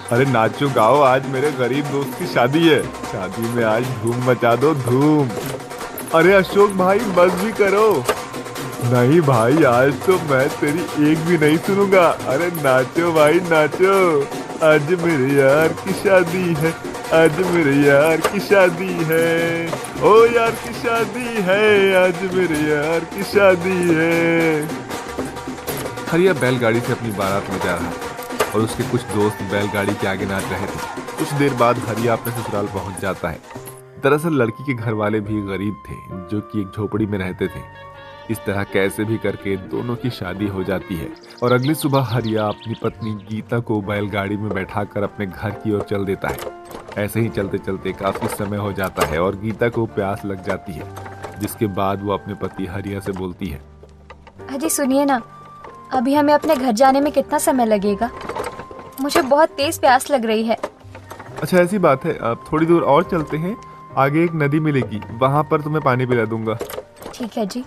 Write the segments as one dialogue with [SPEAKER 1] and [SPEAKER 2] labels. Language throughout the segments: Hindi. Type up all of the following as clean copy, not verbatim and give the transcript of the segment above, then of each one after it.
[SPEAKER 1] अरे नाचो गाओ, आज मेरे गरीब दोस्त की शादी है। शादी में आज धूम मचा दो, धूम। अरे अशोक भाई, बस भी करो। नहीं भाई, आज तो मैं तेरी एक भी नहीं सुनूंगा। अरे नाचो भाई नाचो, आज मेरे यार की शादी है। आज मेरे यार की शादी है। ओ यार की शादी है, आज मेरे यार की शादी है। हरिया बैलगाड़ी से अपनी बारात में जा रहा था और उसके कुछ दोस्त बैलगाड़ी के आगे नाच रहे थे। कुछ देर बाद हरिया अपने ससुराल पहुंच जाता है। दरअसल लड़की के घर वाले भी गरीब थे, जो कि एक झोपड़ी में रहते थे। इस तरह कैसे भी करके दोनों की शादी हो जाती है और अगली सुबह हरिया अपनी पत्नी गीता को बैलगाड़ी में बैठाकर अपने घर की ओर चल देता है। ऐसे ही चलते चलते काफी समय हो जाता है और गीता को प्यास लग जाती है, जिसके बाद वो अपने पति हरिया से बोलती है,
[SPEAKER 2] अजी सुनिए ना, अभी हमें अपने घर जाने में कितना समय लगेगा? मुझे बहुत तेज प्यास लग रही है।
[SPEAKER 1] अच्छा ऐसी बात है, अब थोड़ी दूर और चलते हैं। आगे एक नदी मिलेगी, वहां पर तुम्हें पानी पिला दूंगा।
[SPEAKER 2] ठीक है जी।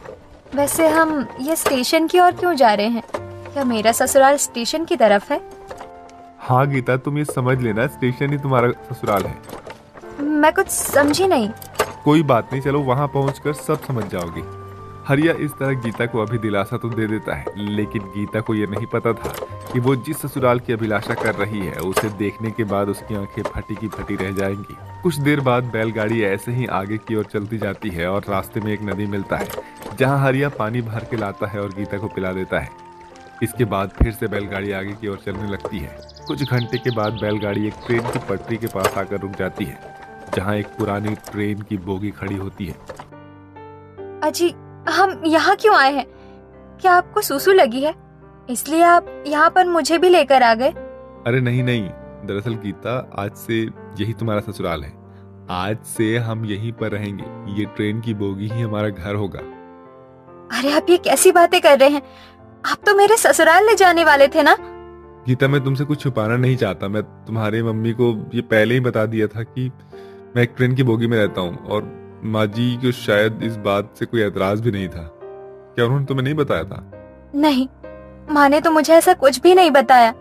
[SPEAKER 2] वैसे हम ये स्टेशन की ओर क्यों जा रहे हैं? क्या मेरा ससुराल स्टेशन की तरफ है?
[SPEAKER 1] हाँ गीता, तुम ये समझ लेना, स्टेशन ही तुम्हारा ससुराल है।
[SPEAKER 2] मैं कुछ समझी नहीं।
[SPEAKER 1] कोई बात नहीं, चलो वहां पहुंचकर सब समझ जाओगी। हरिया इस तरह गीता को अभी दिलासा तो दे देता है, लेकिन गीता को यह नहीं पता था कि वो जिस ससुराल की अभिलाषा कर रही है, उसे देखने के बाद उसकी आंखें फटी की फटी रह जाएंगी। कुछ देर बाद बैलगाड़ी ऐसे ही आगे की ओर चलती जाती है और रास्ते में एक नदी मिलता है, जहां हरिया पानी भर के लाता है और गीता को पिला देता है। इसके बाद फिर से बैलगाड़ी आगे की ओर चलने लगती है। कुछ घंटे के बाद बैलगाड़ी एक ट्रेन की पटरी के पास आकर रुक जाती है, जहाँ एक पुरानी ट्रेन की बोगी खड़ी होती है।
[SPEAKER 2] अजी, हम यहाँ क्यों आए हैं? क्या आपको सूसू लगी है, इसलिए आप यहाँ पर मुझे भी लेकर आ गए?
[SPEAKER 1] अरे नहीं नहीं, दरअसल गीता, आज से यही तुम्हारा ससुराल है। आज से हम यहीं पर रहेंगे। ये ट्रेन की बोगी ही हमारा घर होगा।
[SPEAKER 2] अरे आप ये कैसी बातें कर रहे हैं? आप तो मेरे ससुराल ले जाने वाले थे ना?
[SPEAKER 1] गीता, मैं तुमसे कुछ छुपाना नहीं चाहता। मैं तुम्हारी मम्मी को ये पहले ही बता दिया था कि मैं एक ट्रेन की बोगी में रहता हूँ, और माँ जी को शायद इस बात से कोई एतराज भी नहीं था। क्या उन्होंने तुम्हें नहीं बताया था?
[SPEAKER 2] नहीं, माँ ने तो मुझे ऐसा कुछ भी नहीं बताया।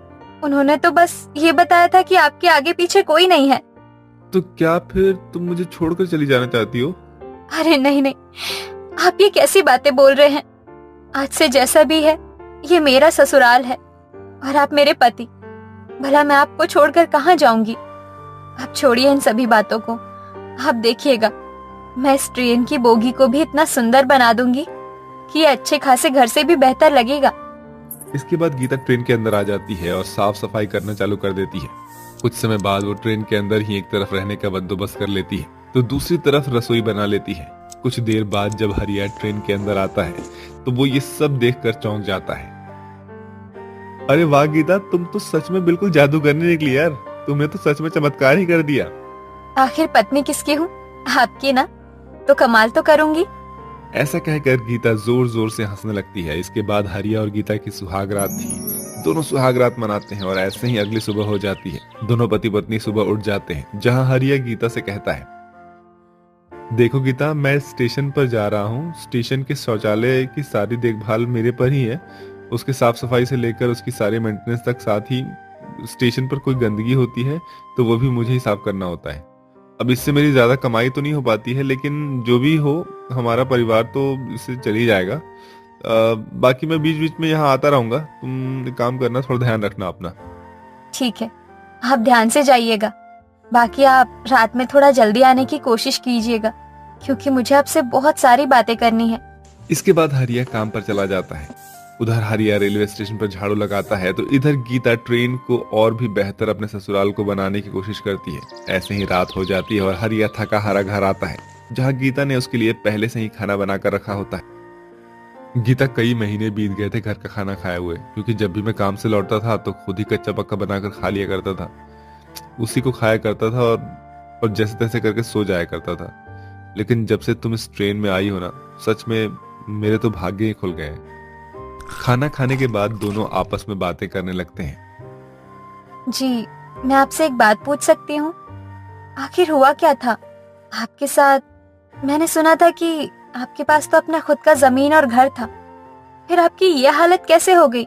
[SPEAKER 2] उन्होंने तो बस ये बताया था कि आपके आगे पीछे कोई नहीं है।
[SPEAKER 1] तो क्या फिर तुम मुझे छोड़कर चली जाना चाहती हो?
[SPEAKER 2] अरे नहीं नहीं, आप ये कैसी बातें बोल रहे हैं? आज से जैसा भी है, ये मेरा ससुराल है और आप मेरे पति। भला मैं आपको छोड़कर कहाँ जाऊंगी? आप छोड़िए इन सभी बातों को। आप देखिएगा, मैं इस ट्रेन की बोगी को भी इतना सुंदर बना दूंगी कि ये अच्छे खासे घर से भी बेहतर लगेगा।
[SPEAKER 1] इसके बाद गीता ट्रेन के अंदर आ जाती है और साफ सफाई करना चालू कर देती है। कुछ समय बाद वो ट्रेन के अंदर ही एक तरफ रहने का बंदोबस्त कर लेती है तो दूसरी तरफ रसोई बना लेती है। कुछ देर बाद जब हरिया ट्रेन के अंदर आता है तो वो ये सब देखकर चौंक जाता है। अरे वाह गीता, तुम तो सच में बिल्कुल जादूगरनी निकली यार। तुमने तो सच में चमत्कार ही कर दिया।
[SPEAKER 2] आखिर पत्नी किसकी हूँ? आपकी ना, तो कमाल तो करूंगी।
[SPEAKER 1] ऐसा कहकर गीता जोर जोर से हंसने लगती है। इसके बाद हरिया और गीता की सुहाग रात थी। दोनों सुहाग रात मनाते हैं और ऐसे ही अगली सुबह हो जाती है। दोनों पति पत्नी सुबह उठ जाते हैं, जहां हरिया गीता से कहता है, देखो गीता, मैं स्टेशन पर जा रहा हूँ। स्टेशन के शौचालय की सारी देखभाल मेरे पर ही है। उसके साफ सफाई से लेकर उसकी सारी मेंटेनेंस तक, साथ ही स्टेशन पर कोई गंदगी होती है तो वो भी मुझे ही साफ करना होता है। अब इससे मेरी ज्यादा कमाई तो नहीं हो पाती है, लेकिन जो भी हो, हमारा परिवार तो इससे चल ही जाएगा। बाकी मैं बीच बीच में यहाँ आता रहूंगा। तुम एक काम करना, थोड़ा ध्यान रखना अपना।
[SPEAKER 2] ठीक है, आप ध्यान से जाइएगा। बाकी आप रात में थोड़ा जल्दी आने की कोशिश कीजिएगा, क्योंकि मुझे आपसे बहुत सारी बातें करनी है।
[SPEAKER 1] इसके बाद हरिया काम पर चला जाता है। उधर हरिया रेलवे स्टेशन पर झाड़ू लगाता है तो इधर गीता ट्रेन को और भी बेहतर अपने ससुराल को बनाने की कोशिश करती है। ऐसे ही रात हो जाती है और हरिया थका हारा घर आता है, जहाँ गीता ने उसके लिए पहले से ही खाना बनाकर रखा होता है। गीता कई महीने बीत गए थे घर का खाना खाए हुए, क्योंकि जब भी मैं काम से लौटता था तो खुद ही कच्चा पक्का बनाकर खा लिया करता था। उसी को खाया करता था और जैसे तैसे करके सो जाया करता था। लेकिन जब से तुम इस ट्रेन में आई हो ना, सच में मेरे तो भाग्य ही खुल गए। खाना खाने के बाद दोनों आपस में बातें करने लगते हैं।
[SPEAKER 2] जी, मैं आपसे एक बात पूछ सकती हूँ? आखिर हुआ क्या था आपके साथ? मैंने सुना था कि आपके पास तो अपना खुद का जमीन और घर था, फिर आपकी ये हालत कैसे हो गई?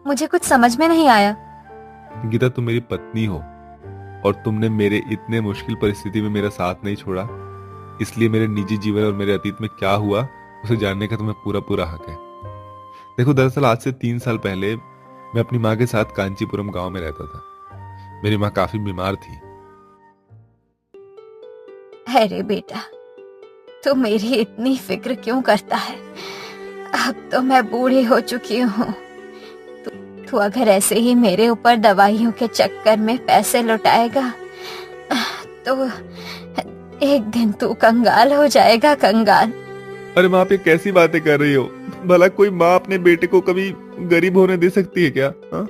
[SPEAKER 2] मुझे कुछ समझ में नहीं आया।
[SPEAKER 1] गीता, तुम मेरी पत्नी हो और तुमने मेरे इतने मुश्किल परिस्थिति में मेरा साथ नहीं छोड़ा, इसलिए मेरे निजी जीवन और मेरे अतीत में क्या हुआ उसे जानने का तुम्हें पूरा पूरा हक है। देखो, दरअसल आज से 3 साल पहले मैं अपनी माँ के साथ कांचीपुरम गांव में रहता था। मेरी माँ काफी बीमार थी।
[SPEAKER 2] अरे बेटा, तू मेरी इतनी फिक्र क्यों करता है? अब तो मैं बूढ़ी हो चुकी हूँ। तू अगर ऐसे ही मेरे ऊपर दवाइयों के चक्कर में पैसे लुटाएगा तो एक दिन तू कंगाल हो जाएगा, कंगाल।
[SPEAKER 1] अरे माँ, आप ये कैसी बातें कर रही हो? भला कोई माँ अपने बेटे को कभी गरीब होने दे सकती है क्या? हाँ,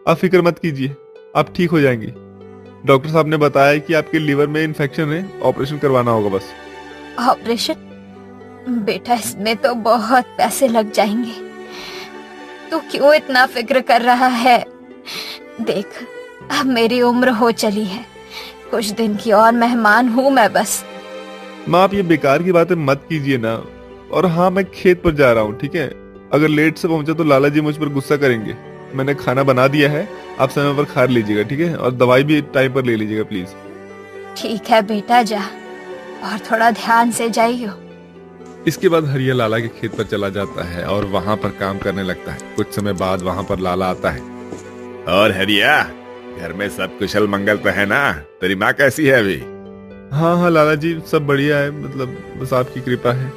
[SPEAKER 1] आप फिक्र मत कीजिए, आप ठीक हो जाएंगी। डॉक्टर साहब ने बताया कि आपके लीवर में इन्फेक्शन है, ऑपरेशन करवाना होगा बस।
[SPEAKER 2] ऑपरेशन? बेटा, इसमें तो बहुत पैसे लग जाएंगे। तू क्यों इतना फिक्र कर रहा है? देख, अब मेरी उम्र हो चली है, कुछ दिन की और मेहमान हूँ मैं बस।
[SPEAKER 1] माँ, आप ये बेकार की बातें मत कीजिए ना। और हाँ, मैं खेत पर जा रहा हूँ, ठीक है? अगर लेट से पहुंचा तो लाला जी मुझ पर गुस्सा करेंगे। मैंने खाना बना दिया है, आप समय पर खा लीजिएगा, ठीक है? और दवाई भी टाइम पर ले लीजिएगा प्लीज।
[SPEAKER 2] ठीक है बेटा, जा, और थोड़ा ध्यान से जाइयो।
[SPEAKER 1] इसके बाद हरिया लाला के खेत पर चला जाता है और वहां पर काम करने लगता है। कुछ समय बाद वहां पर लाला आता है।
[SPEAKER 3] और हरिया, घर में सब कुशल मंगल तो है ना? तेरी माँ कैसी है अभी?
[SPEAKER 1] हाँ हाँ लाला जी, सब बढ़िया है, मतलब बस आपकी कृपा है।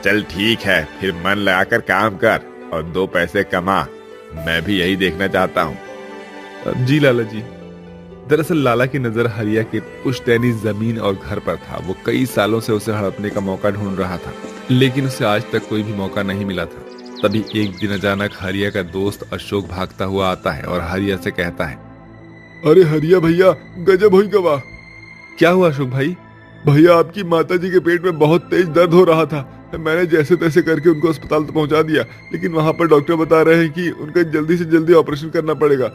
[SPEAKER 3] चल ठीक है, फिर मन लगाकर काम कर और 2 पैसे कमा। मैं भी यही देखना चाहता हूँ।
[SPEAKER 1] जी लाला जी। दरअसल लाला की नजर हरिया के पुश्तैनी जमीन और घर पर था। वो कई सालों से उसे हड़पने का मौका ढूंढ रहा था, लेकिन उसे आज तक कोई भी मौका नहीं मिला था। तभी एक दिन अचानक हरिया का दोस्त अशोक भागता हुआ आता है और हरिया से कहता है, अरे हरिया भैया, गजब हुई गवाह। क्या हुआ अशोक भाई? भैया, आपकी माताजी के पेट में बहुत तेज दर्द हो रहा था। मैंने जैसे तैसे करके उनको अस्पताल तो पहुंचा दिया, लेकिन वहां पर डॉक्टर बता रहे हैं कि उनका जल्दी से जल्दी ऑपरेशन करना पड़ेगा,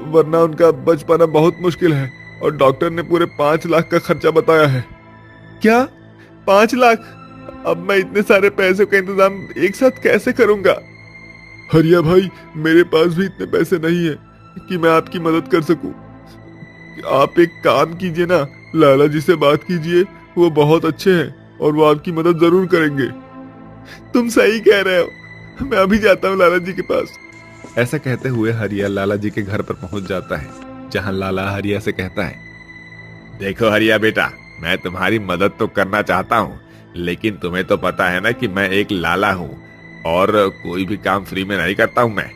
[SPEAKER 1] वरना उनका बच पाना बहुत मुश्किल है। और डॉक्टर ने पूरे 5 लाख का खर्चा बताया है। क्या? 5 लाख? अब मैं इतने सारे पैसे का इंतजाम एक साथ कैसे करूंगा? हरिया भाई, मेरे पास भी इतने पैसे नहीं है कि मैं आपकी मदद कर सकूं। आप एक काम कीजिए ना, लाला जी से बात कीजिए, वो बहुत अच्छे हैं और वो आपकी मदद जरूर करेंगे। तुम सही कह रहे हो, मैं अभी जाता हूँ लाला जी के पास। ऐसा कहते हुए हरिया लाला जी के घर पर पहुंच जाता है, जहां लाला हरिया से कहता है,
[SPEAKER 3] देखो हरिया बेटा, मैं तुम्हारी मदद तो करना चाहता हूँ, लेकिन तुम्हें तो पता है ना कि मैं एक लाला हूँ और कोई भी काम फ्री में नहीं करता हूँ मैं।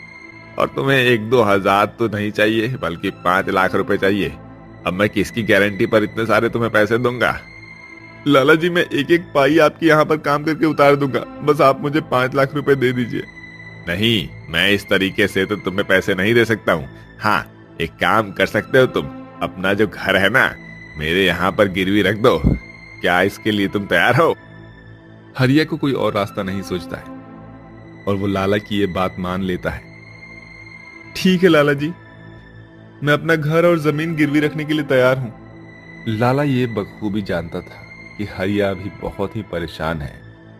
[SPEAKER 3] और तुम्हें 1-2 हजार तो नहीं चाहिए, बल्कि 5 लाख रुपए चाहिए। अब मैं किसकी गारंटी पर इतने सारे तुम्हें पैसे दूंगा?
[SPEAKER 1] लाला जी, मैं एक एक पाई आपके यहाँ पर काम करके उतार दूंगा, बस आप मुझे 5 लाख रुपए दे दीजिए।
[SPEAKER 3] नहीं, मैं इस तरीके से तो तुम्हें पैसे नहीं दे सकता हूँ। हाँ, एक काम कर सकते हो तुम, अपना जो घर है ना, मेरे यहाँ पर गिरवी रख दो। क्या इसके लिए तुम तैयार हो? हरिया को कोई और रास्ता नहीं सोचता है और वो लाला की ये बात मान लेता है। ठीक है लाला जी, मैं अपना घर और जमीन गिरवी रखने के लिए तैयार हूँ। लाला ये बखूबी जानता था कि हरिया अभी बहुत ही परेशान है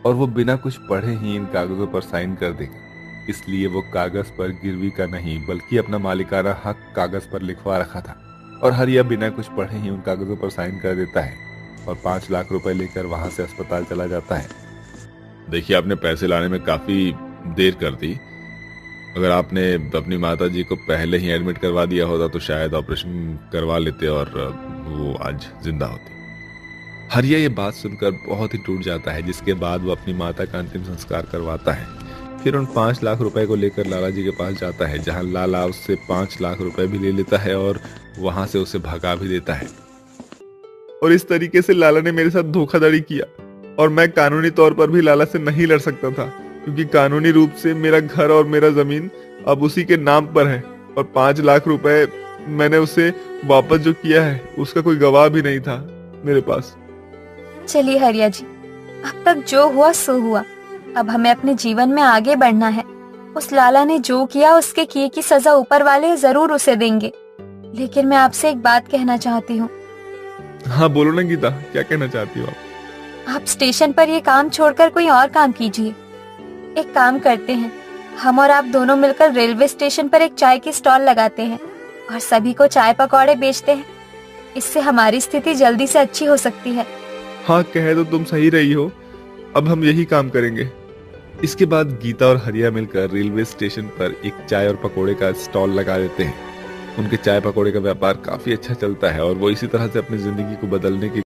[SPEAKER 3] और वो बिना कुछ पढ़े ही इन कागजों पर साइन कर देगा। इसलिए वो कागज पर गिरवी का नहीं बल्कि अपना मालिकाना हक कागज पर लिखवा रखा था और हरिया बिना कुछ पढ़े ही उन कागजों पर साइन कर देता है और 5 लाख रुपए लेकर वहां से अस्पताल चला जाता है। देखिए, आपने पैसे लाने में काफी देर कर दी। अगर आपने अपनी माताजी को पहले ही एडमिट करवा दिया होता तो शायद ऑपरेशन करवा लेते और वो आज जिंदा होती। हरिया ये बात सुनकर बहुत ही टूट जाता है, जिसके बाद वो अपनी माता का अंतिम संस्कार करवाता है। फिर उन 5 लाख रुपए को लेकर लाला जी के पास जाता है, जहां लाला उससे 5 लाख रुपए भी ले लेता है और वहां से उसे भगा भी देता है। और इस तरीके से लाला ने मेरे साथ धोखाधड़ी किया और मैं कानूनी तौर पर भी लाला से नहीं लड़ सकता था, क्योंकि कानूनी रूप से मेरा घर और मेरा जमीन अब उसी के नाम पर है और 5 लाख रुपए मैंने उसे वापस जो किया है उसका कोई गवाह भी नहीं था मेरे पास।
[SPEAKER 2] चलिए हरिया जी, अब तक जो हुआ सो हुआ। अब हमें अपने जीवन में आगे बढ़ना है। उस लाला ने जो किया उसके किए की सजा ऊपर वाले जरूर उसे देंगे। लेकिन मैं आपसे एक बात कहना चाहती हूँ।
[SPEAKER 1] हाँ बोलो ना गीता, क्या कहना चाहती हो आप?
[SPEAKER 2] आप स्टेशन पर ये काम छोड़कर कोई और काम कीजिए। एक काम करते हैं, हम और आप दोनों मिलकर रेलवे स्टेशन पर एक चाय की स्टॉल लगाते हैं और सभी को चाय पकौड़े बेचते हैं। इससे हमारी स्थिति जल्दी से अच्छी हो सकती है।
[SPEAKER 1] हाँ, कह तो तुम सही रही हो। अब हम यही काम करेंगे। इसके बाद गीता और हरिया मिलकर रेलवे स्टेशन पर एक चाय और पकोड़े का स्टॉल लगा देते हैं। उनके चाय पकोड़े का व्यापार काफी अच्छा चलता है और वो इसी तरह से अपनी जिंदगी को बदलने की